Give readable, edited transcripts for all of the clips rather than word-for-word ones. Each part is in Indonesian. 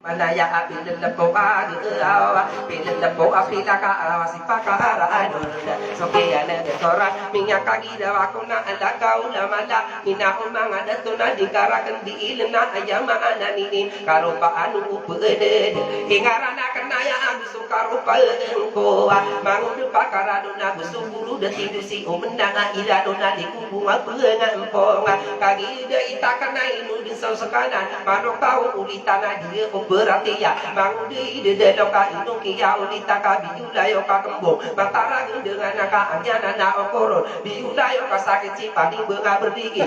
Manaya apil lepo awa pil lepo apila ka wasipaka araado sokia na tora minyak kagi dawa kuna ala kaula mala ina umanga datuna dikarakan di ilna ayama ananini karupa anu upede ingarana kenaya abisu karupa engko mangudu pakaraduna busubulu detidusi umendanga iladuna dikubunga benga emponga kagi de itakana inu disau sekanan manokau ulitana dia berarti ya mangudi de loka inu kia ulita ka biulayo ka kembung matara dengan naka anyana na okoro biulayo ka sakit cipani benga berdigi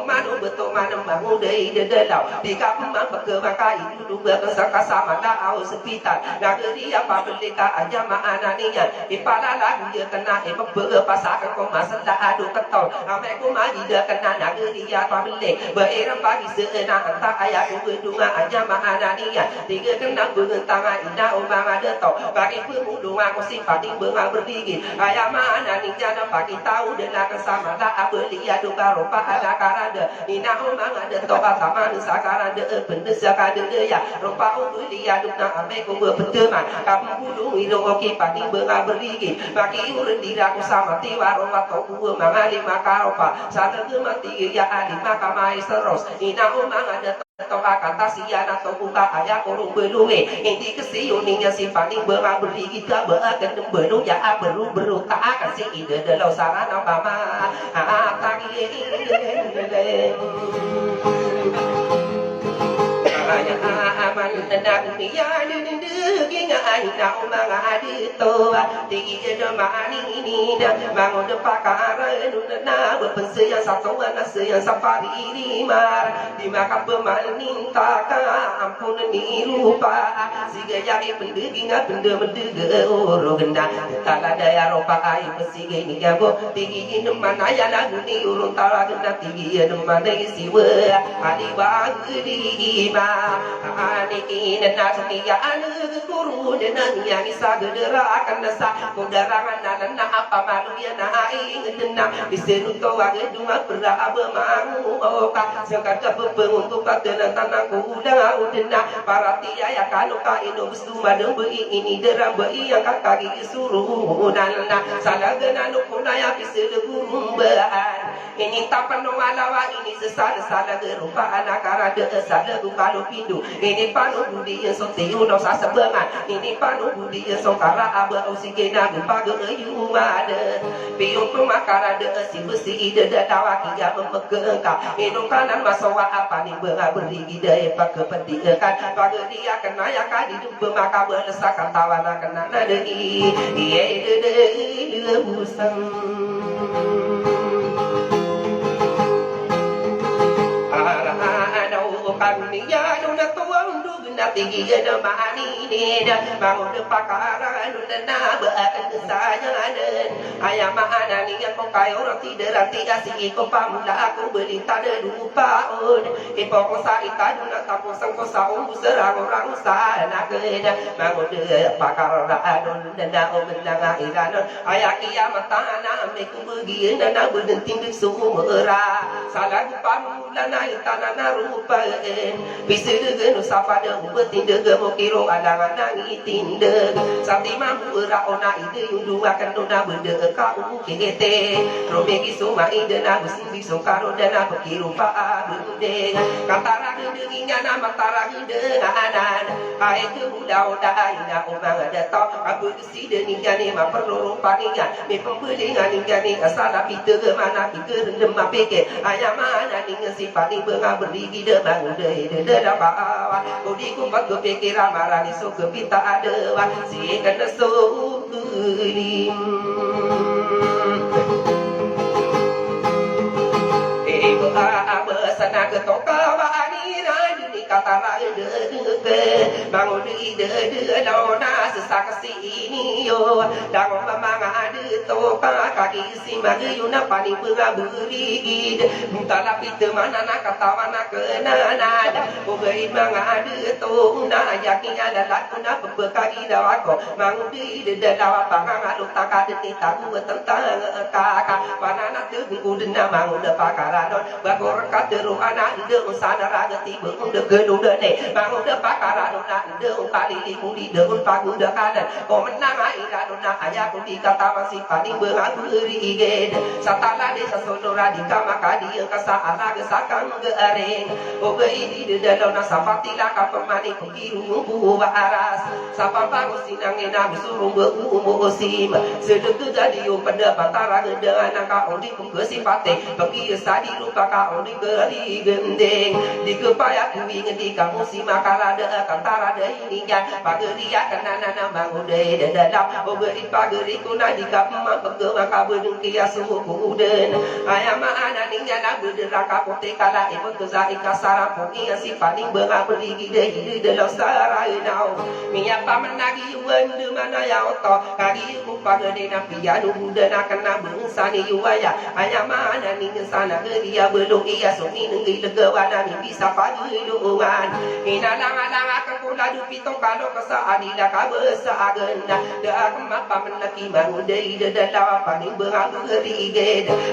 manu beto manam mangudi de lau di kapung beke maka itu dua kesaka sama na au sepitan nageri apa belika aja ananinya ipala lagu dia kena bege pasaka ko masanda adu ketol ame ko magi de kena nageri apa belik beirang pagi seena anta ayat dunga aja ananinya tiga kena bentangan ina umang ada tau bagi pemudung aku sifat bengang berdigi ayam mana ni jana bagi tahu dengan kesama tak belia duka rupa ada karada ina umang ada tau sama nusa karada benda sakada ya rupa belia duka ame ku berteman kamu budung hidung oki padi bengang berdigi bagi urun diraku sama tiwa rupa tau ku mengali maka rupa sana gemati ya adi maka mai seros ina umang ada toka kata siana to buka ayah kurung belunge inti kesiyuning ya sifani berang beri kita berakan belu ya beru tak akan si ide dalau sarana mama tagi ayah aman tenang ya ginga aina umang adito tinggi jemaah ini bangun pakara nuna berpensiya satu anak saya safari lima di makam pemanin taka ampun ni rupa siga jari pendeginga benda oro genda tala daya ropa ai pesiga ni jago tinggi mana ya lagu ni urun tala genda tinggi mana siwa adi bagi ma ani ina nasukia anu guru dengan yang isa gedera akan nasa kudarangan nana apa malu ya na ingedena disenu to wage dunga beraba mangu oka sangka kepeng untuk katena tanangku udah udena para tia ya kalau ka ino bestu madeng bei ini derang bei yang kaki suruh nana salah genanu kunaya bisele gurumban ini tapan no alawa ini sesal salah gerupa anak karade salah kalau pindu ini panu budi yang sotiu no sasebengan ini panu budi yang sokara aba usigena gumpaga ayu ada piung pemakara de si besi ide dawa kia memegengka hidung kanan masawa apa ni benga berigi de pak kepentingan bagi dia kena ya kadi pemaka berdesakan tawana kena nade iye de busang kamiya nuna tuang dugna tinggi ada mani ni dah bangun pakara nuna beakan kesayangan ayam mana ni yang kau kaya orang tidak ranti asik kau pamula aku beli tada lupa on ipok sa ita nuna tapu sangko sa umbu serang orang sana kena bangun pakara nuna omendanga iranon ayak kiamat tanah meku begini nana berdenting sumera salah pamula na itana rupa bisa dengan usapa dan ubetin dengan mokiro alang-alang itinda sampai mampu raona ide yundu akan dona benda kau kete romegi soma ide na gusi sokaro dan apa kiro pa bende kantara dengan nama tara dengan anan ai tu udah ina umang ada tau aku gusi dengan ni ma perlu paninya me pembelingan dengan ni asal pita ke mana pita rendem apeke ayam mana dengan sifat ni benga berdigi de bangun de bawa kodi kumbat go pikira marani so kepita ada wa si kana so kulim ego abasana ke toka wa ani rani kata lain de bangun de lona sesakasi ini yo dangon mamang ada toka kaki simagi yuna pani bunga beri mutala pita mana nak katawana kenana bugai mangada tu na yakin ada lakuna bekagi dawako mangudi de dawa pangang alu takade taku tentang kakak panana tu udena manguda pakaradon bagor kateru anak de usana ragati bunga gedu de manguda pakaradon na ndo pali di deun pagu dekadan ko menang ira dona aya ku di kata masih paling berantu ige satala de sasodora di kamaka di kasa ala gesakang geareng o geidi de dalona sapati la ka pemani ku kiru bu aras sapapa sinang ena surung be umu osim sedek jadi pada batara dengan ka ondi ku gesipate bagi sadi lupa ka ondi geri gendeng di kepaya ku ingin di kamu si makala de kantara de ini ya pageria kanana bangude de dalam o geri pageri ku na di ka pege maka bedeng kia suhu ku den ayama ana ningnya na bedera ka pote kala ibu tuza ikasara pu ia si paling benga perigi de lo sarai nau miya pamenagi wende mana ya oto kagi ku pagede na piya du de na kana bengsani yuaya ayama ana ningnya sana geria belum ia sumi nengi legawana mi bisa pagi luman ina langa ka kula du pitong kalo kasa adila ka besa agenda de akma pamenaki mangude de dalam paling benga geri ge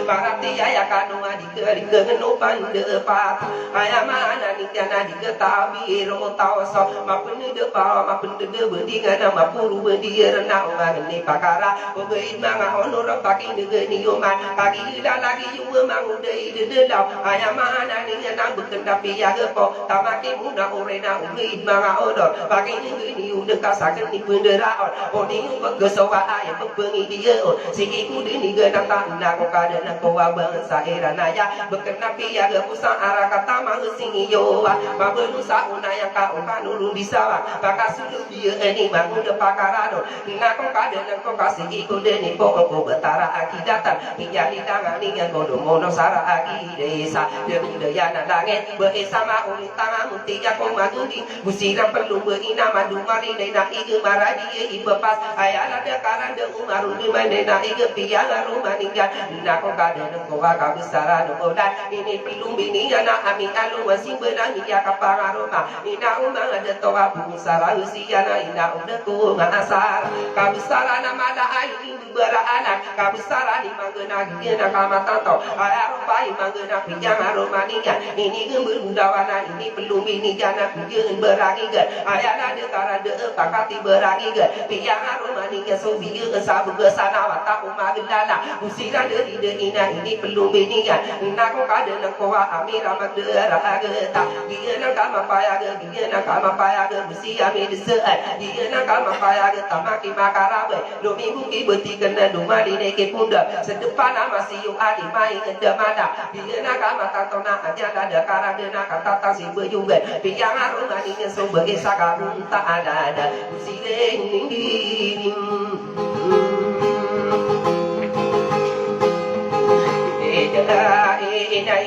parati ya kanu adi geri geno pande pat ayama ana ningnya di ketabi ro tau so mapun de pa mapun de bendi ngana mapuru bendi rena ngani pakara o ge manga honor paki de ni yoman kagi lagi yu mangude de dalam ayama ana ningnya na bekenda piya ge po tamaki muda orena ugi manga odor pagi ni ude kasaken ni bendera o ni begesowa ay bebengi dia sigi ku ni ge na tanda ko kada na ko bangsa erana ya bekenda piya ge pusa ara kata mang singi yo ma belu sa una yang ka nulu bisa baka sulu dia ni mangu de pakarano na ko kada na ko kasigi ku de ni po ko betara akidatan piya ni tangan ni yang ko mono sara agi desa de ya na langit be sama uli tangan muti ya ko madudi busira perlu be ina madu mari na ige maradi ibepas ayala de karan de umaru di mane na ige piya rumah ninggal na ko kada na ko ka besara no dan ini pilung bini na ami alu masih benani ya kapararoma ina umang ada toa busara usia na ina udah ko ngasar ka besara na mala ai bara anak ka besara di mangena gina kamata to ayaro pai mangena piya rumah ninggal ini gembur dawana ini belum ini jana kujeun beragi ge ayana de karade kakati beragi ge piang aroma ningga sobi sabu ge sana wata umagilala usira de ina ini belum ini ya nako kade nako amira madera ge ta giena kama paya ge giena kama paya ge musi ame de se giena kama paya ge tamaki makarabe do minggu ki beti kena dumali ne ke punda sedepan masih yu ali mai ngenda mana giena kama tatona aja ada karade na kata si juga piang aroma ni sebagai sakabun tak ada usireng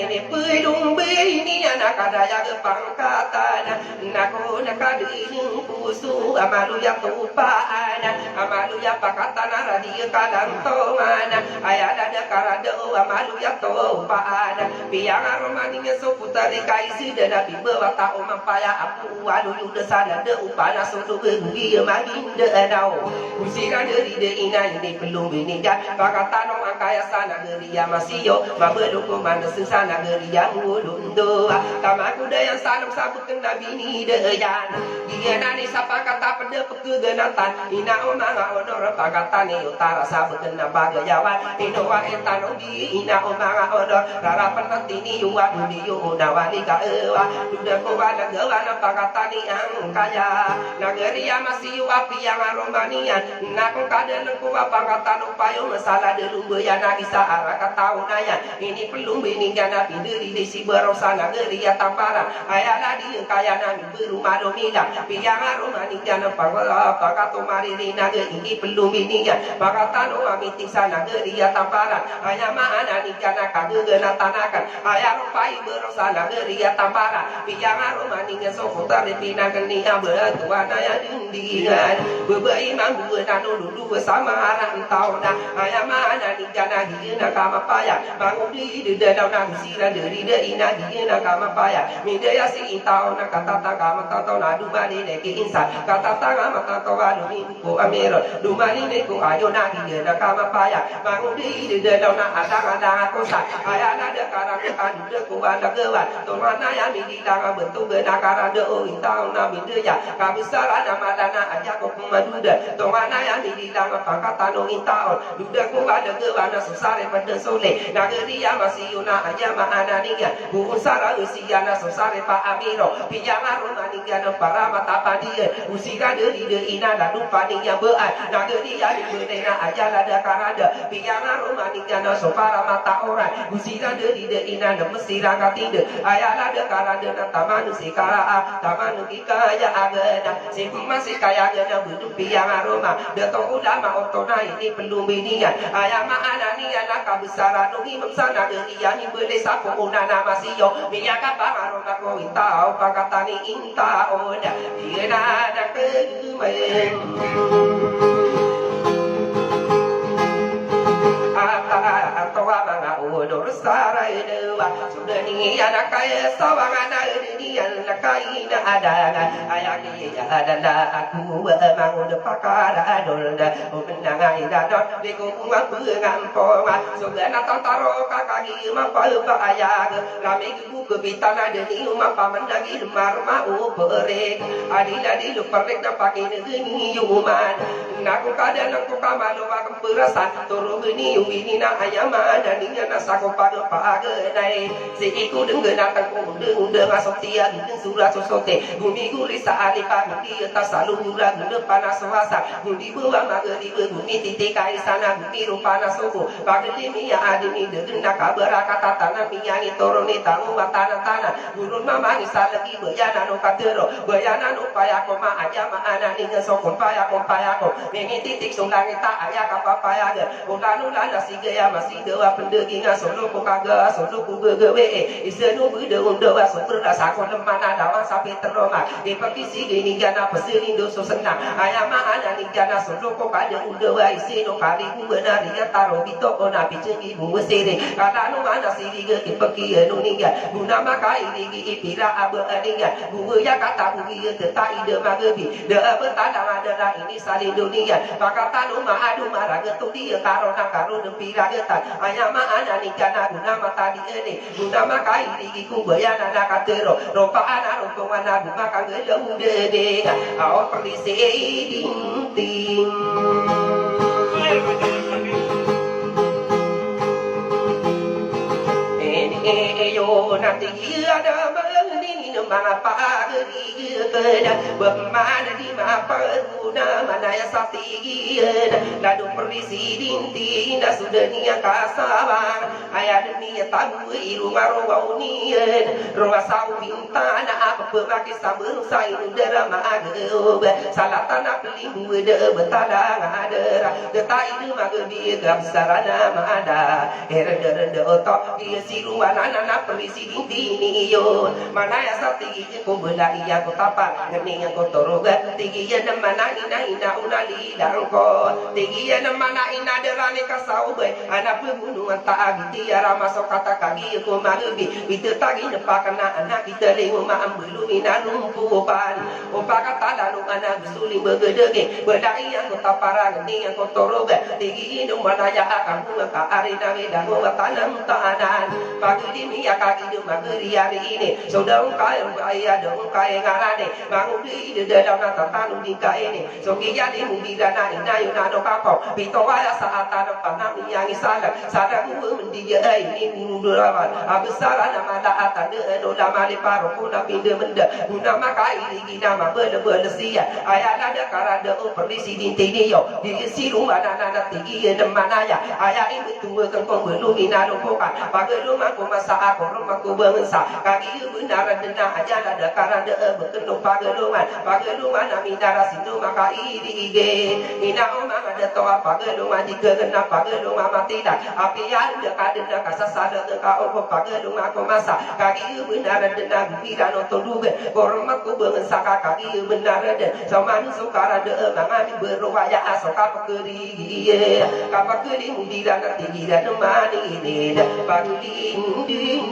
ini pelung ini anak ada yang pangkatan naku nakading pusu amalu yang tupaan amalu yang pakatan radio kadang tongan ayah ada karado amalu yang tupaan piang aromaninya seputar kaisi dan nabi bawa tak paya aku alu yuda sada de upana sodo bengi magin de anau usira dari de ina ini pelung ini dan pakatan orang kaya sana dari masih yo mabelu ko man sana dari yang ulundo kama kuda yang salam sabutkan nabi ni de yan dia nani sapa kata pada pekegenatan ina omanga onor pakatan ni utara sabutkan nabaga yawan ino wa etano di ina omanga onor rara penantini yuwa dudi yu nawani ka ewa duda ko wana gawana pakatan ni ang kaya nagari yang masih yu api yang aromanian nako kada nako pakatan upayo masalah de lumba yana isa ara kataunaya ini pelum bini gana binderi di si berosana geri ya tampara ayala di kaya nami berumah domina piang aroma ni gana pagala pagato maririna ini pelum bini ya pagatano amiting sana geri ya tampara ayama ana ni gana kagena tanakan ayaro pai berosana geri ya tampara piang aroma ni so putar pina geni abel tuana ya dindingan bebai mang dua nano dulu sama arah tauna ayama ana ni jana di na kama paya bangun di dalam na sira dari ina di na kama paya midaya si intao na kata kama tato na dumali ne ki insa kata kama tato alu ko amero dumali ne ko ayo na di na kama paya bangun di dalam na ada ko sa aya na de karang kan de ko anda ke wa to na ya mi di dang bentuk be na karang de o intao na mi de ya kabisara na madana aja ko maduda to na ya mi di dang pakata no intao duda ko ada ke wa na susare pada sole na dia masih una aja ma ananiga bu sara usia na susare pa amiro pijama romaniga na para mata padia usira de ina da lupa dia beat na dia di bedena aja la da karada pijama romaniga na sopara mata orang usira de ina na mesira katinde ayala de karada na tamanu sikara tamanu kaya agana sipu masih kaya agana budu pijama roma de to ulama otona ini belum binian ayama anania na kabisara no sana dia ni boleh sapu unana masio minyak apa aroma ko intao pakatani intao da dia ada kemen atau abang udah sarai dewa sudah ni anak kaya sawangan ni anak kaya ada ayah dia adalah aku emang udah pakar adol dah menang ayah dah beko uang pengampong sudah natang taro kakak gima palpa ayah rame ibu kebitan ada ni rumah paman lagi lemar mau perek adila di lupa perek nak pakai negeri yuman nak kadang aku kamar doa kemperasan turun ni ini na ayama dan ninya na sako pada pagenai si iku dengan datang ko dengan asotia dengan surah sosote gumi guri saali pa gumi ta salu gura guna panas wasa gumi buwa magari gumi titik kai sana gumi rupana soko bageli miya adini dengan kabara kata tanah miya itoro ni tamu matana tanah gurun mama ni salagi bayana no katero bayana no paya ko ma ayama ana ninya sokon paya ko mengi titik sulang ta aya kapa paya ge ulanu lana sigaya masih dewa pendeginga solo ko kaga solo ko gewe isenu bude undawa sopra sakon lemana dawa sapi teroma di pagi sigi ni jana peselindo so senang ayama ana ni jana solo ko kada undawa iseno kali ku benar ya taro bito ona bicengi bu sere kada no ana sigi ge di pagi anu ninga guna maka ini ipira abu aninga bu ya kata bu ye tetai de magebi de bertanda ada ini salin dunia pakata no ma adu maraga tu dia taro na karo de pira getan ayama ana ni kana guna mata di ene guna maka ini ku bayana na katero ropa ana ropa ana guna ka gelo de de au perisi ding ding yo nanti ada ini nama pagi kena bermana di apa guna mana ya sati lalu perisi dinti dah sudah niat kasabang ayat demi tabu rumah unian rumah sau bintang apa pemakai sabun saya udara magub salah tanah pelinggu de betadang ada detai de magabi gabsarana ada renda otak dia si rumah anak perisi dinti ni yo mana ya sati ko bela iya ko tapa ni yang ko toroga tigi ya mana ina unali dangko tigi ya mana ina derane kasau be anak pembunuhan tak agiti ya ramasok kata kagi ko malubi itu tagi nepakana anak kita lemu ma ambulu ina numpupan opa kata lalu anak suli begedege bedai yang ko tapara ni yang ko toroga tigi inu mana ya akan ka arina medango tanam tanan pagi dimi ya kagi de mageri hari ini saudara kaya ayah dong kaya ngarane bangun di dalam nata tanu di kaya ini so kia di mubirana ina yuna no kapo pito waya saat tanam panam yang isalah sadar gua mendiya ini mudurawan abisara nama la atan de no lama le paro kuna pinde menda guna maka ini gina ma bele sia ayah ada karada o perisi di tini yo di si rumah nana tigi de manaya ayah ini tunggu kengkong belum ina no poka bagai rumah ko masa aku rumah ko bangsa kaki benar dena aja ada karada berkenung pageluman nami darah situ maka idige ina umang ada to apa gedung mati kena pagedung mati dah api anda kadena kasasada ka opo pagedung aku masa kaki benar dena bira no toduge gormat ku beungeun saka kaki benar de samanu sukara de mangani berwaya asoka pakeri kapakeri mudira nanti gira nemani ne pagulin din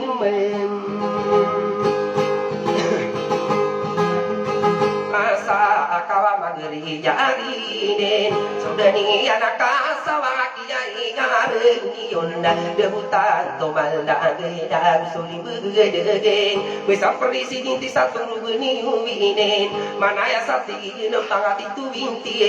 masa akawa mageri jarine sudani anaka sawa kiai ngareni onda debutan to malda geda suli begedegen wis afri sidinti satu rugeni uwinen mana ya sati no tangati tu binti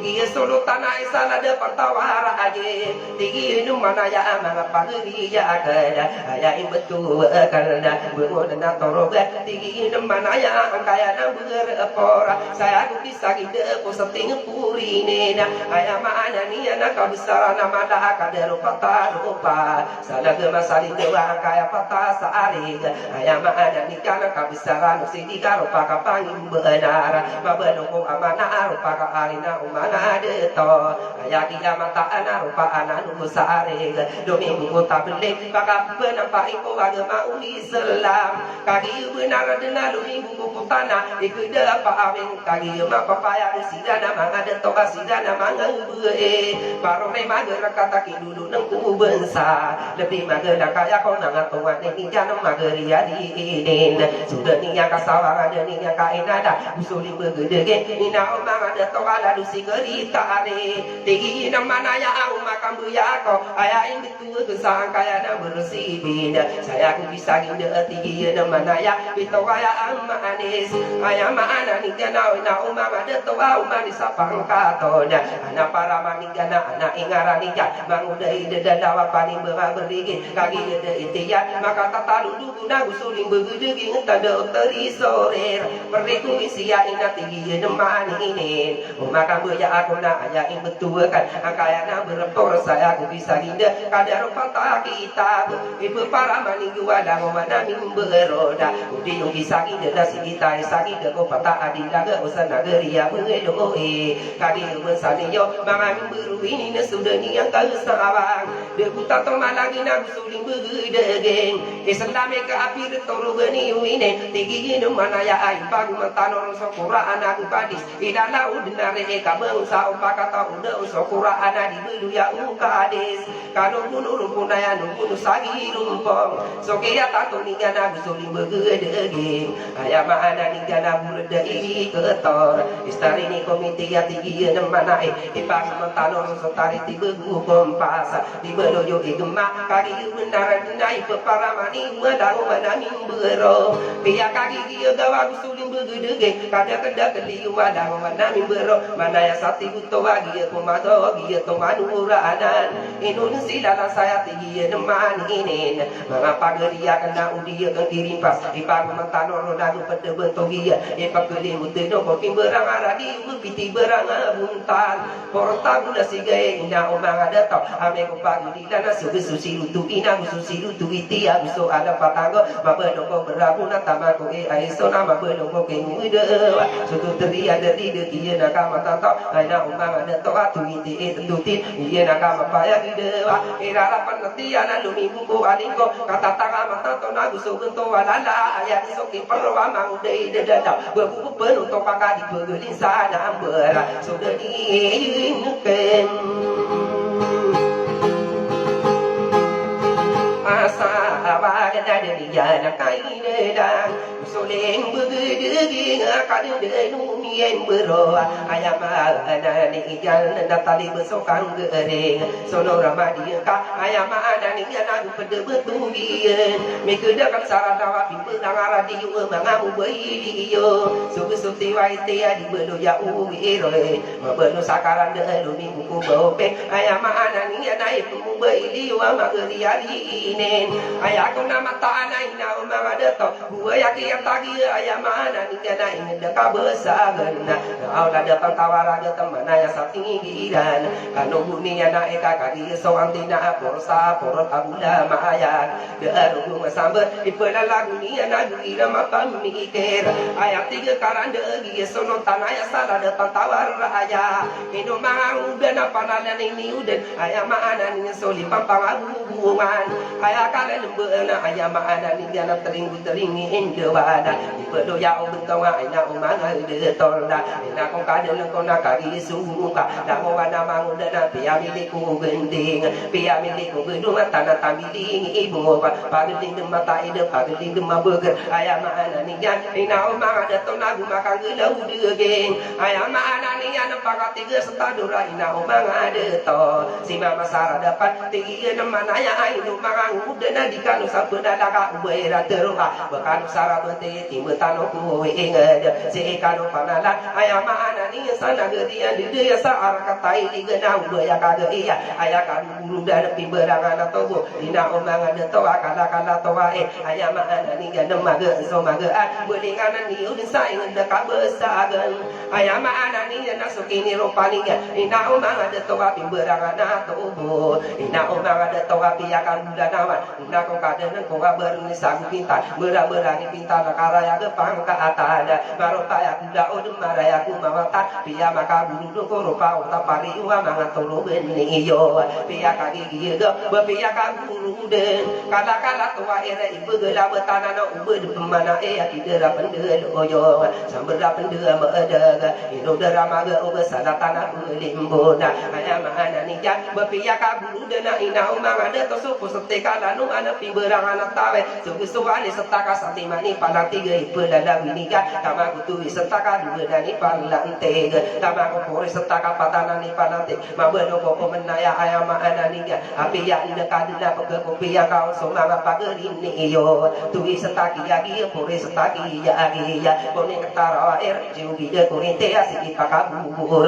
dia solo tanah sala de partawara aje tigi no mana ya amara pageri ya kada aya imbetu karena bengoda toroga tigi no mana ya kaya na pora saya ku bisa gide ku seting purine na aya mana ni anak besar nama dah kadero pata rupa sana ke masali ke kaya pata saari aya mana ni kana ka besar nu sidi ka rupa ka pangim benar babeno ku amana rupa ka arina umana de to aya dia mata ana rupa ana nu saari domi ku tabele ka penampa iko agama Islam kaki benar dena lu ibu ku tanah ikude apa awing kagi ma papaya sidana mangada toka sidana mangabe baro me magera kata dulu nang ku bensa lebih magera kaya kau nang atuan ni janam mageri adin sudah niya kasawara niya kainada usuli begedege ina mangada toka lalu sigeri tare tegi namana ya au makam buya ko aya ing betul kesang kaya na bersih bina saya ku bisa ginde tegi namana ya bitawaya amma anis aya ana nigana na umama de to umani sapang katona ana para manigana ana ingarani ja mangudai de dawa paling berigi kagi de itiya maka tatalu duguna gusuling begedegi entanda teri sore perdiku isia ina tinggi nemani ini maka beja aku na aya ing betul kan akayana berepor saya aku bisa ginda kadar pata kita ibu para maninggu ada mana mimberoda udi yung bisa ginda sigita sagida ko pata adilaga usana geria mengedoe kadi mensaniyo mangan berubini nesudani yang kalsawang debuta to malagi na gusuling begedegen islame ka apir torugani uine tigi no manaya ai pag mantano so Quran aku kadis idala udnare ka bangsa upakata uda so Quran di belu ya ukadis kanu munur punaya nu kunu sagi rumpong so kaya tato ningana gusuling begedegen aya maana ningana bulda ini ketor istari ni komite ya tinggi mana ipang mentano so tari tibe kompas tibe loyo igma kaki benar nai pepara mani medang manami bero pia kaki dia gawa gusuling begedege kada kada keli wadang manami bero mana ya sati buto bagi komado gi to manura anan Indonesia la saya tinggi nemani ini mama pageria kena udia ke kirim pas ipang mentano roda pede bentogi ipak keli muteno kopi berang aradi upiti berang buntan porta guna sigai ina omang ada tau ame ko pagi di dana susi lutu ina susi lutu iti abiso ada patango mabeno ko berabuna tamako ai so nama beno ko ke mude sutu teri ada di de kia nakama tau ina omang ada tau atu iti tutin iya nakama paya di de irara panatiana lumi buku alingo kata tanga mata to nagu so gento walala ayat so ki perwa mang de de da bebu penuh to pakadi begelin sana ambera sudah diinken asa awaga dari jana kaine dan soleng begedegi ngakade de numien bero ayama ana ni jalan datali besokang gereng sono ramadi ka ayama ana ni jana pede betubien mekeda kan saradawa bimbang aradi mangamu bayi yo sugi waite di belo ya uiro mabelo sakaran de lumi buku bope ayama ana ni jana ipu bayi wa mageri ali inen ayako nama ta ana ina umama de to buaya ki setagi ayam mana ni kana ingin deka besagan Allah datang tawaraga teman ayah satinggi dan kanu bunia na eka kadi soang tina porsa porot abula maya deru sambar ipela lagu ni na gira matam mikir ayat tiga karanda gi sono tanaya sala datang tawar raya hidup mang udan apa nalan ini udan ayam mana ni soli pampang abubuan ayah kalian lembeuna ayam mana ni jana teringu indo bada ibedo ya bentung aina umanga de tolda ina kong kada kong nakagi suka damo wana manguda na pia miliku gending pia miliku gedung tanah tambiling ibu pageling mata ide pageling mabeger ayam mana ni jan ina umanga de tolda makan gelau degeng ayam mana ni jan pakat tiga setadura ina umanga de to si mama sara dapat tiga mana ya ainu mangang udah na dikanu sapena daka ubera teruha bekanu sara bete timbe tanoku ingat si kanu panala ayam mana ni sana gedia di dia saar katai di gena ubaya kaga iya ayah kanu bulu dan pimberangan atau ina omang ada toa kala toa ayam mana ni gana maga so maga belingan ni udin saing dekat besagan ayam mana ni nak sukini rupani ina omang ada toa pimberangan atau ina omang ada toa piakan budak nawan ina kong kada nang kong berni sagu pintar berani pintar karaya gepang ka atada marota ya kuda odum maraya ku mawata pia maka bulu ko rupa uta pari uwa manga tolo beni yo pia kagi giga bepia ka bulu den kala tua ere ibu gela betana no ube de pemana akidera pendel oyo sambera pendel medaga ino drama ga obe salatana limbona ayam ana ni ja bepia ka bulu den ina umang ada to supu setika lanu ana pimberang ana tawe sugi setaka satimani pala tiga ipelala winika kama kutu setaka dua dani palante kama kopore setaka patana ni palante mabeno koko menaya ayam ana niga api ya ina kadina pege kopi ya kau somanga pagerini yo tui setaki yagi pore setaki yagi ya kone ketara air jugi de korinte asiki pakabur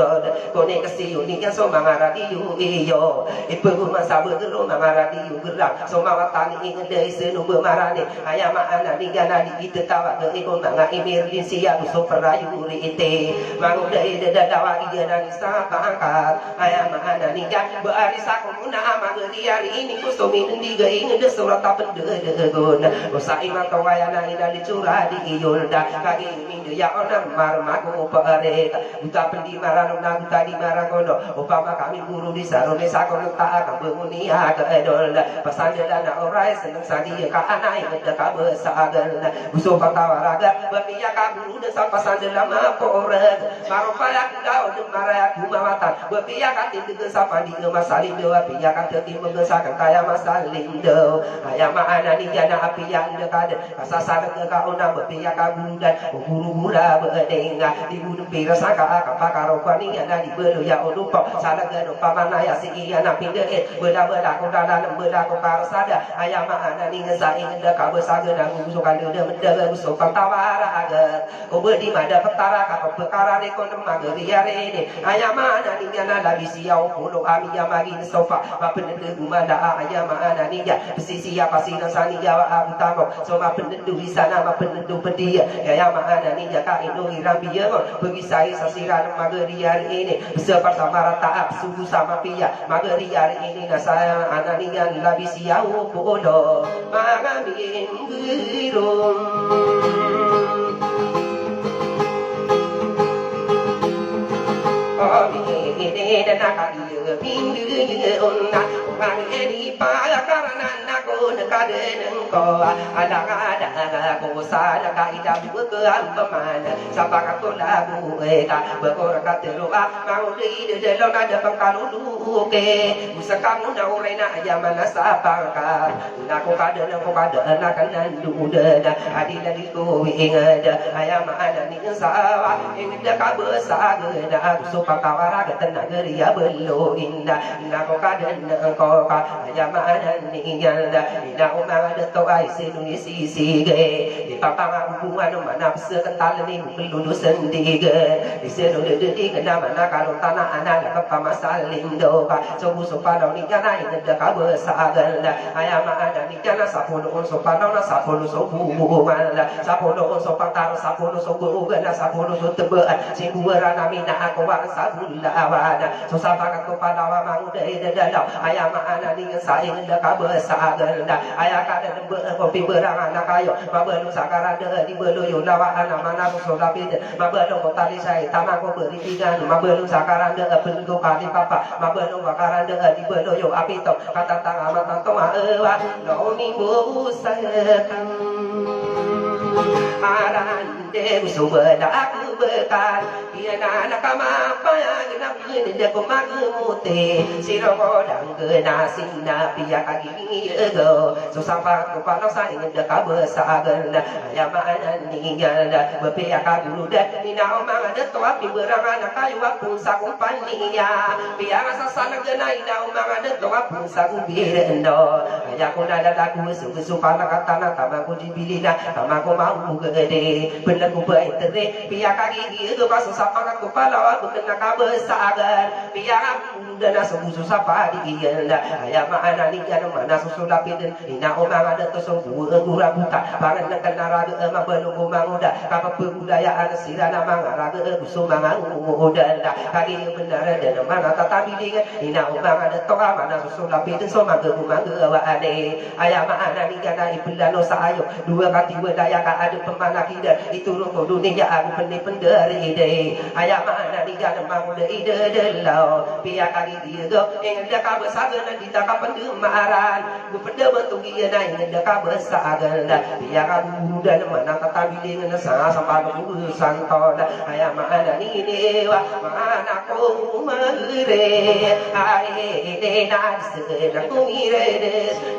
kone kesiuni ya somanga radio iyo ipu masa begero manga radio gerak somanga tani ingde senu bemarane ayam ana niga nadi kita tawa ke ikon manga emergency siya gusto perayuri ite manguda ide dadawa iya nani sa pangkat ayam ana niga beari sa komuna amageri hari ini gusto mindiga ingde surat pendede usa iman tawayana ina dicura di yolda kagi minde ya onar marmaku pare buta pendimaran na buta di maragono upama kami guru di sarone sakon ta akan bengunia ke edolda pasan dana orai seneng sadi ka anai ngeda ka besagan uso patawaraga bapia ka guru de sapasan dalam aporan marofaya kau de maraya kumawatan bapia ka tindu sapandi masalin de bapia ka tim mengesakan kaya masalin de ayam ana ni jana api yang dekat kasasar ke ka ona bapia ka guru dan guru mula bedenga di guru pira saka ka pakaro kwani ana di belu ya odupo salaga no pamana ya si ana pinde beda ko dalam beda ko parsada ayam ana ni ngesa ingda ka besaga dan uso kan de mendaga uso pantawara aga ko bedi mada petara ka perkara de kon mageri are ni ayam ana ni ana lagi siau polo ami ya magi sofa bapende gumada ayam ana ni ya sisi apa sih sani jawa abutamo so mapendu di sana mapendu pedia ayam ana ni ya ka indo irabia bagi saya sasiran mageri hari ini seperti marata suku sama pia mageri hari ini na saya ana ni ya lagi siau polo magamin girum ini dan nak dia pinggir onna orang ini payah karena aku dekat dengan kau ada kau sada kaidah berkean pemana siapa kau lagu eka berkorang kata doa mau di dalam ada pengkalu duke musakamu na urena ayam mana siapa kau kada nak kan duda adila di kau ingat ayam ada ni sawah ingat kau besar gena supaya kawara kata negeri ya belum indah kau kada kau ayam ada ni yanda ina umang ada to ai sinu ni si ge papang hubungan mana sekental ni pelulu sendiga di sedo di kena mana kalau tanah anak ke pamasalin do so supano ni kana ina da ka besagal ayam ada ni kana sapolo supano na sapolo so hubungan sapolo so patang sapolo so bugan sapolo so tebe si buara mina aku wa sabulla awana so sapaka ko palawa mang de dalau ayam ada ni saing da ka besagal ayah kada kopi berang anak kayo mabelu sakaran de di belu yo lawa anak mana so lapid mabelu ko tali sai tamang ko beri tigan mabelu sakaran de pendu kali papa mabelu bakaran de di belu yo apito kata tang amat to ma ewa no ni bu sakan aran de subada aku bekan dia nak kama pa na ni de ko mag mute siro dang ke nasina pia kaki ego so sampai ko pa sa ing de ka besagan ya mana ni ya bepe ka dulu de ni na ma de to api berang anak kayu aku sakum pania pia sa sana ge na ina ma de to apu sakum birendo ya ko na da ku su pa na kata na tama ko dibilina tama ko mau gede benar ko bae tere pia kaki ego pas sampai ko pa lawa bukan ka besagan pia dana susu sapa di yanda ayam ana ni kana mana susu lapiden ina omang ada to so gura buta bangan nak naraga ma belu manguda apa budayaan sirana mangaraga busu manguda kaki benar dan mana tatapi dengan ina omang ada to mana susu lapiden so mangga wa ane ayam ana ni kana ibulano sayo dua kati budaya ka ada pemana kida itu ruko dunia aku pendi penderi de ayam ana ni kana manguda ide delau pia dia go ing da ka besagan di ta ka pendemaran bu pende bentuk dia na ing da ka besagan dia ka buru dan mana tata biling na sa sampai bu santo ayam mana ni dewa mana ko mare ai de na se na ku mire de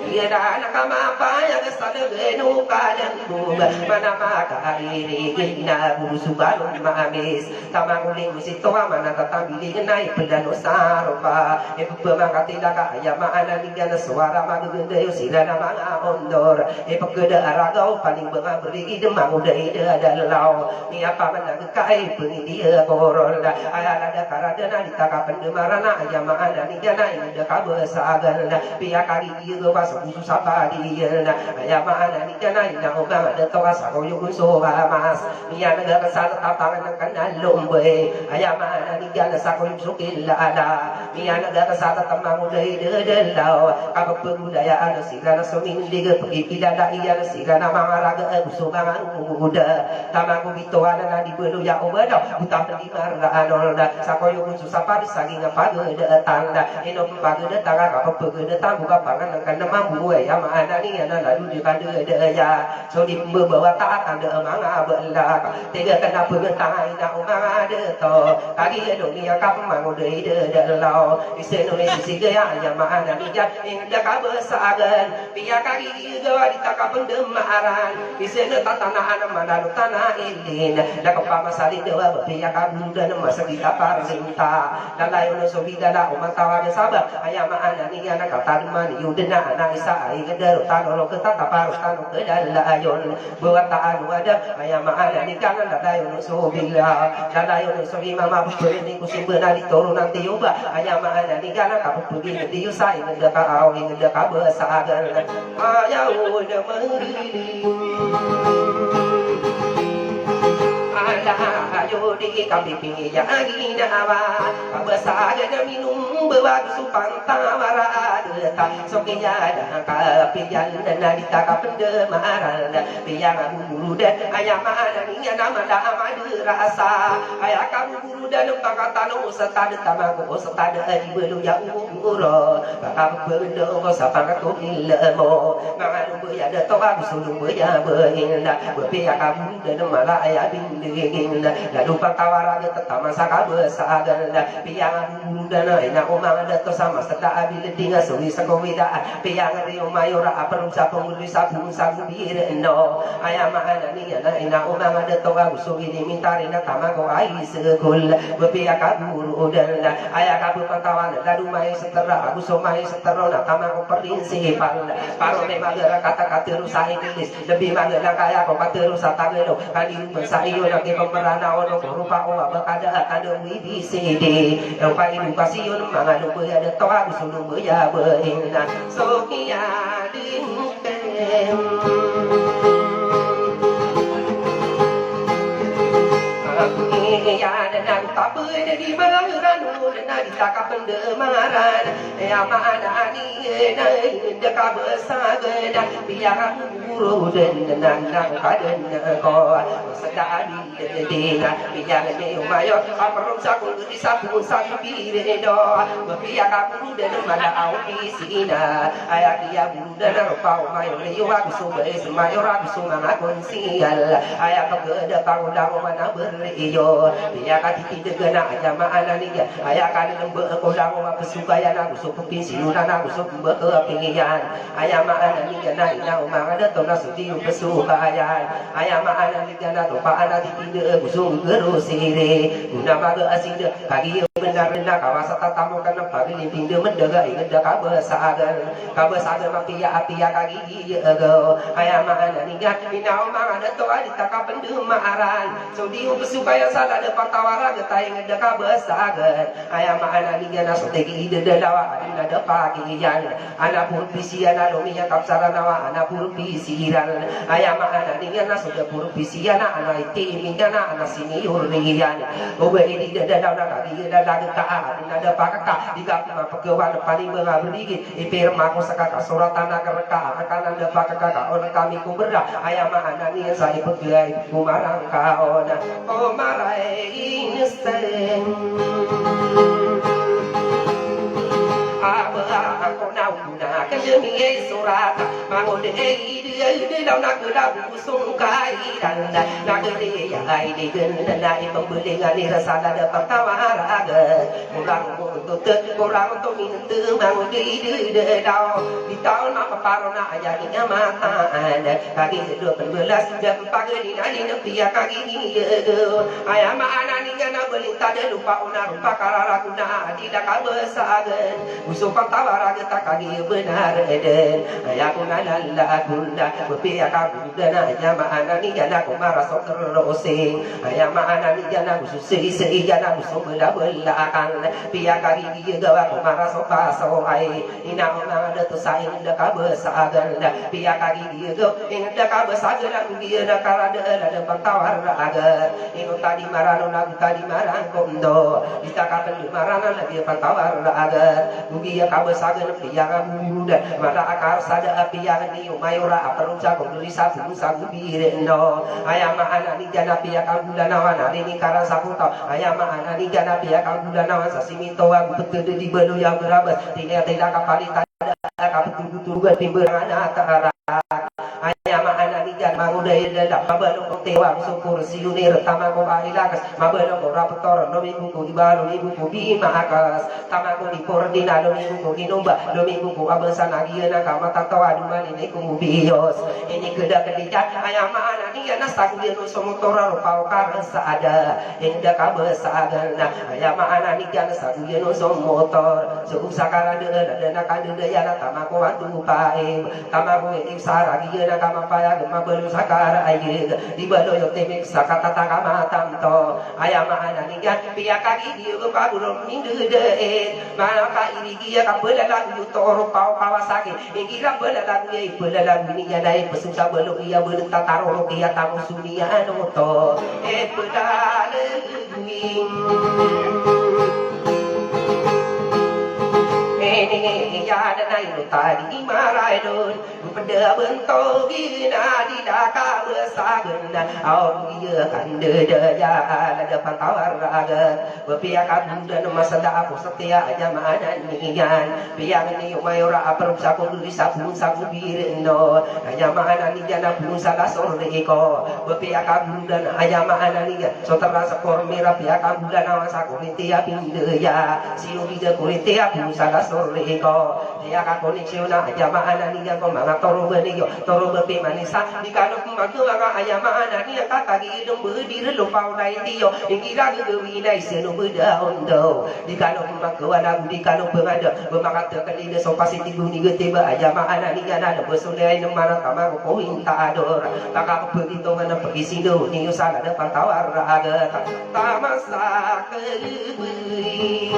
dia da na ka ma pa ya ke sa de no ka dan bu mana ma ka iri gina bu subaru mamis tamang uling musito mana tata biling na ipendano saro pa pemangkatila ka ayam ana ningana suara magugende yo silana manga ondor pegeda aragau paling benga beri ide manguda ide adalau ni apa menang kai pengi dia korol ayala da karadana ditaka pendemarana ayam ana ningana inde ka besagan pia kali dia go pas busu sapa dia ayam ana ningana ina obang ada to asa ko yo so mas ni ana ga sa tapangan kan lombe ayam ana ningana sa ko yo kila ada ni ana ga sa tamang uday de daw kapag budayaan sila na sumindig pergi pidada iya sila na mga raga gusto mga umuda tamang kubituan na di belu ya ubado buta di maraan da sa koyo kun susapa saging pagda tanda ino pagda tanga kapag pagda buka pangan ng kanamang buhay ya maana ni ana lalu di kada ya so di bawa taat anda mga balak tiga kana pagtangay na umanga de to kagi dunia kapang uday de law iseno sisi gaya ayam mana dia ing da ka besagan pia kaki gawa ditaka pendemaran isena tatana ana mana tanah ilin da ka pamasali dewa pia ka bunda masa kita parsinta dalayo no sobida la umantawa de sabab ayam mana ni ana kata man yudena ana isa ai gedero tanolo kata taparus tanu kedalayon buat taanu ada ayam mana ni kana dalayo no sobila dalayo no sobi mama beri ku simbena ditoro nanti yoba ayam mana ni kana ka pergi dia sai ngenda ka au ngenda ka besagan ayau de meri ala ayo di kami piya agina wa besagan minum bawa supang tawara ta sokiya da ka piyan dan dita ka pendemaran piya buru dan ayam ana ni nama da amadu rasa ayah kamu buru dan pakatano serta de tamago serta de di belu ya uro ka bendo ko sapa ka to ilmo mangan bu ya de to ba sulu bu ya bu inda bu piya ka buru dan mala ayah bindi bein lalu pantawara tetama sakabesagan piang dana ina umang dato sama serta abil dinga suwi sakowida piang rio mayora aparum sapung sabung sabung bireno ayama anani ina umang dato abusugi dimintari na tamago ai sekul bepiak kaburu dan ayakabu pantawan lalu mai setera abuso mai setero na tamago prinsipal paro memang kata-kata rusak Inggris lebih magala kaya ko katurusa tagelo kali sa iyo lagi pemberana ono rupa o bakada kada WBCD ang paedukasyon mga lubuya de to gusto lubuya bein na so kiya din ya dan apa dari maran dan ditaka pendemaran ya mana ni dekat besagan biar guru dan nang kaden ko sedari dengan biar ne mayo aparum sakul di sabun sabire do biar guru dan mana au isina ayat dia guru dan rupa mayo yo aku sobe mayo aku sumama konsial ayat kegede pangundang mana beriyo biar kati tidak kena jamaah naniga ayah kali lembe kolang apa sukaya nagu suku pinsinuran nagu suku berkepingian ayah maan naniga naina umang ada tona sudi pesukayan ayah maan naniga na lupa anak tidak busung gerusire guna maga asing kaki benar-benar kawasan tamu kan pagi limping dia mendaga ingat kabesagan mapia kaki dia go ayah maan naniga ina umang ada toa ditaka pendemaran sudi pesukaya salah depan tawara getai ngedeka besagan ayam anak liga nasutegi ide delawa ada pagian anak pur pisian adominya kapsara nawa anak pur pisiran ayam anak liga nasuda pur pisian anak iti mingana anak sini urian obe ini delawa kaki delawa ka ada pakaka di kapma pegawan paling mengabdi ipir mako sakaka suratan kereka akan ada pakaka orang kami kuberda ayam anak liga saya pegai kumarang kaona oh marai instan aku nauna kan demi surat mangun de lau nak lagu sungkai dan nak de ya ai de gen na pembelingan ni rasa ada pertama raga kurang untuk minta mangun de lau di tahun apa parona ayatnya mata kaki 12 jam pagi ni nani nepia kaki ni ayam anak ni kana belinta de lupa una rupa karara guna tidak kabesagan usul pantawara kita kaki benar eden ayah kuna lalla gunda bepiak guna ayam anak ni jana kumara soterosing ayam anak ni jana ususi jana usul bela-belakan piak kaki dia gawa kumara sopa soai ina ona ada tu saing dah kabesagan piak kaki dia go ing dah kabesagan dia dah karada ada pantawara aga ing tadi marano nagu tadi marang kondo ditaka pendemaran lagi pantawara aga bugi ya kabesagan piak muda mata akar sada piak ni mayora perunca konduri sabu bireno ayam anak ni jana piak kabulana wana ni karan saputo ayam anak ni jana piak kabulana wana sasimito aku betul di belu yang berabas tidak kapalita kaputu timbangan antara ayam anak ni jan mangudai dalam mabalo tewa syukur siune retama ko ailakas mabalo ko raptor no minggu ko ibalo minggu ko bimakas tamago di pordina no minggu ko ginomba no minggu ko abasan agiana kamata tawa dumani ne ko bios ini keda kedijat ayam anak ni jan sagulia no somotora rupa karsa ada yang dak kabesagan ayam anak ni jan sagulia no somotor susakara de dana kande yana tamago andu pae tamago saragi na kamapaya mabelu sakara aye di balo yo temik sakata takama tamto ayam ananiga piak kaki dia kabur minggu de maka ini dia kabela lagu toro pau kawasaki ingira bela lagu ye bela lagu ni ya dai pesusa belo ia belenta taro dia tamu sunia no to pedale ini ya dan itu tadi marai don pada bentuk gina di daka bersagenda au dia kan deda ya ada pantawar raga bepiakan dan masada aku setia jamanan nian piang ni mayora aprusa ko duri sabun sabu birendo jamanan ni jana pun salah sore ko bepiakan dan jamanan ni sotara sakor mira piakan dan awasa ko nitia pindeya siu bida ko nitia pun salah sore ko dia ka koneksiona jamanan ni ko mga toro beniyo toro bepi manisa di kanok magu aga ayamana ni kakagi dum bedir lupa dai tiyo ingira gewi dai seno beda ondo di kanok magu ada di kanok pengada bemakat kali de sopasi tibu ni getiba ayamana ni ana besulai nemana kama ko minta ador taka begitu mana pergi sindo ni usala de pantawar raga tamasa kebi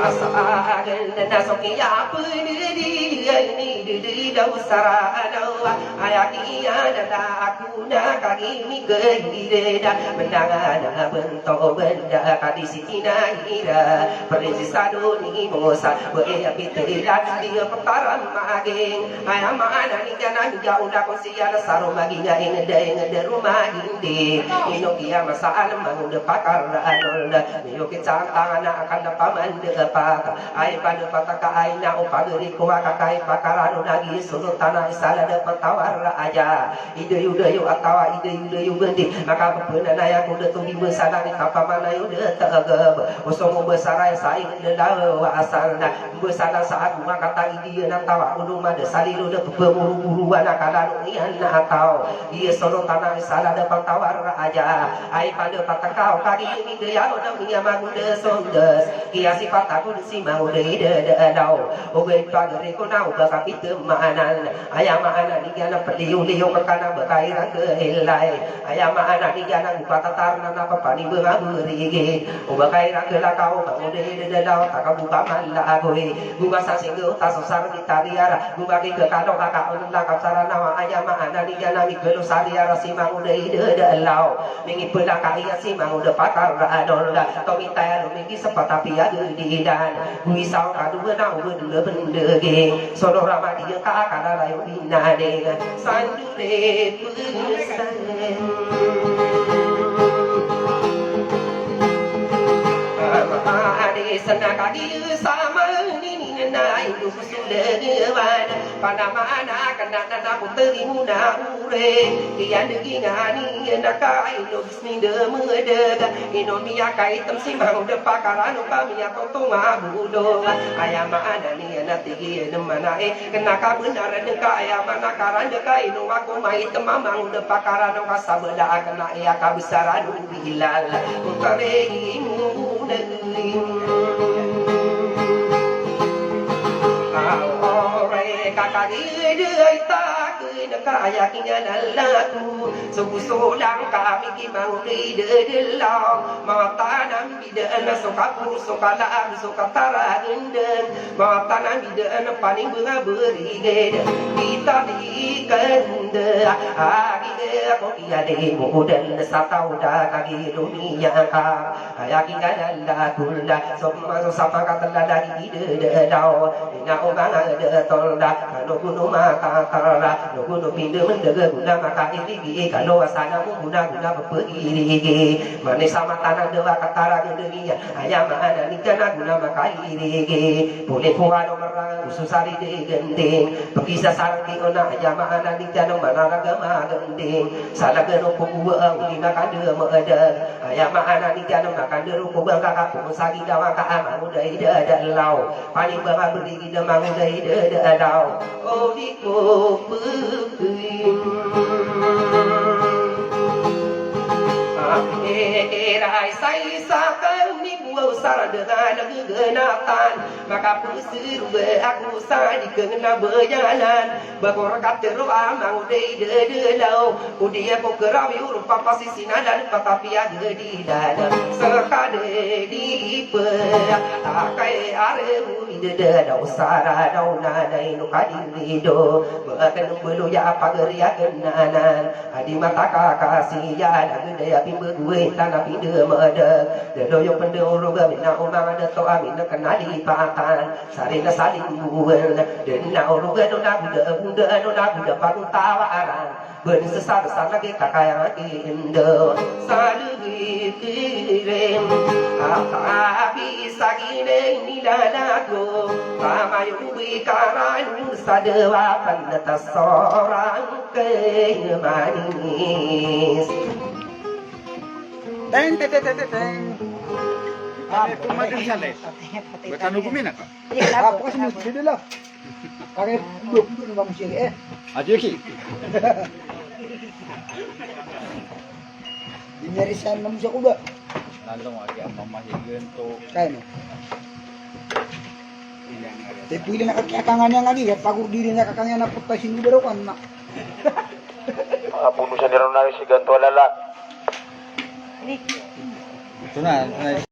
asagan nasokiya pudi ni dau sarado ayakiya dada aku na kagi mi gerida mendangan bento benda kadi sitina ira perlisado ni mosa beya pitila dia petaran maging ayamana ni jana juga udah konsiya saro maginya ingede rumah indi inokia masal mangude pakar anol yo kecantang anak akan paman de pak ai pada pataka ai na upageri ko kakai pakarano nagi surut tanah sala de patawar aja ide yudayu atawa ide yudayu bendi maka bebeuna aya kudu tugi besana ni kapamana yuda tegeb usomo besara saing de dawa asalna besana saat maka kata ide na tawa kudu made salilu de bemuru-buruan akalan ian atau ieu surut tanah sala de patawar aja ai pada pataka kagi ni de ya udah punya magude sondes kia sifat aku si mau de dau oge pagere ko nau ka kapite manan ayam anak di kana peliu-liu ke kana bekairan ke helai ayam anak di kana buka tatarna na papani beurigi o bekairan ke lakau mau de dau tak buka malla agoi buka sasinggo tasosar di tariara buka ke kado kakak unda kapsarana ayam anak di kana mi kelo sariara si mau de lau mingi pela kaya si mau de pakar adol to minta ya mingi sepatapi ya di dan wisau kadua na ude bende ge solo rama dia ka kana layu binade sandure pusan ade senaka di sama ni na ibu sulewan panamana kana na puteri muda ure kian degi ngani naka ino bisni de mede ino miya kai tam simang de pakaran pa miya totong abudo ayam ana ni na tigi ne mana kenaka benar de ka ayam ana karan de ka ino aku mai temamang de pakaran ka sabeda kana ya ka besaran bilal ukare imu kakak dia tak kena kaya kena laku sulang kami kimau de lau mata nam bida na sokapu sokala sokatara gendeng mata nam bida na paning bunga berige kita di kende agi ko dia de mudan satau da kagi dunia ka ayaki kana laku la somma sapa katala lagi de lau ina obana de tolda kalau kuno maka kara no kuno pindu mendega guna maka iri kalau asana mu guna pergi mane sama tanah dewa katara gendenia ayam ada ni kana guna maka iri boleh puano merang ususari de gending pekisa sarang di ona ayam ada ni kana mana agama gending salah geno pugua ulina kande meda ayam ada ni kana maka deru ko bangka kapung sagi dawa ka amu dai da lau paling bangka beri kita mangu dai da lau oh di ko Erai sai sakan ni buau sar dengan genatan maka pusir be aku sa di kena berjalan berkorakat terua mau de lau udia ko kerawi urut papa sisina dan tetapi ada di dalam sekade di pe akai are bumi de dau sara dau nanai no kadiri do berken belu ya pageria kenanan adi mata kasih ya dan gede api bergue tanah pindah mada de doyok pendeu roga na umang dato amin na kanalipatan sari na salingguan dan na urugan na buda pagtawaran benih sesar lagi kakayang indo salugirim apa bisa gini nilalago pamayuwi karan sadewa pandata seorang manis. Teng. Kumadin sa les. Betanu kumin ka? Ako kasi mas dito lang. Kaya duduk na bang siya Ajo ki. Dinerisan naman siya ko ba? Lalong agi ang mamahigan to. Kaya no. Pili nakakakangan niya nga di. Pagod diri nakakangyan na putasin ko daw kan na. Puno siya ni Ronaldo si Ganto Alala. Ito na.